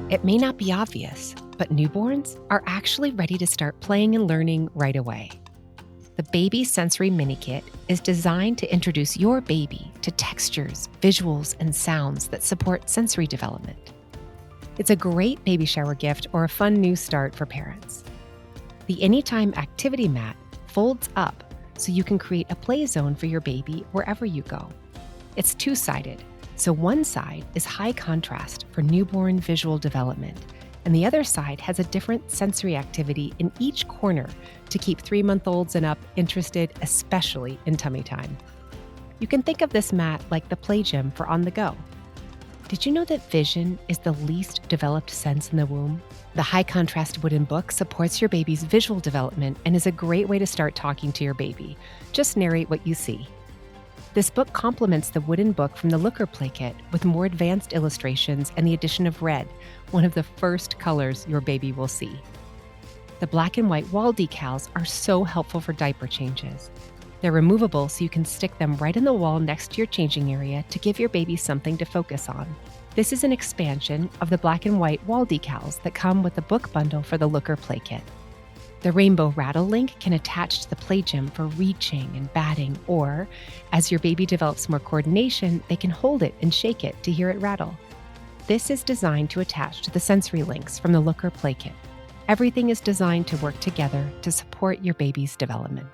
It may not be obvious, but newborns are actually ready to start playing and learning right away. The Baby Sensory Mini Kit is designed to introduce your baby to textures, visuals, and sounds that support sensory development. It's a great baby shower gift or a fun new start for parents. The Anytime Activity Mat folds up so you can create a play zone for your baby wherever you go. It's two-sided, so one side is high contrast for newborn visual development, and the other side has a different sensory activity in each corner to keep 3-month-olds and up interested, especially in tummy time. You can think of this mat like the play gym for on the go. Did you know that vision is the least developed sense in the womb? The high-contrast wooden book supports your baby's visual development and is a great way to start talking to your baby. Just narrate what you see. This book complements the wooden book from the Looker Play Kit with more advanced illustrations and the addition of red, one of the first colors your baby will see. The black and white wall decals are so helpful for diaper changes. They're removable so you can stick them right in the wall next to your changing area to give your baby something to focus on. This is an expansion of the black and white wall decals that come with the book bundle for the Looker Play Kit. The rainbow Rattle link can attach to the play gym for reaching and batting, or, as your baby develops more coordination, they can hold it and shake it to hear it rattle. This is designed to attach to the sensory links from the Looker Play Kit. Everything is designed to work together to support your baby's development.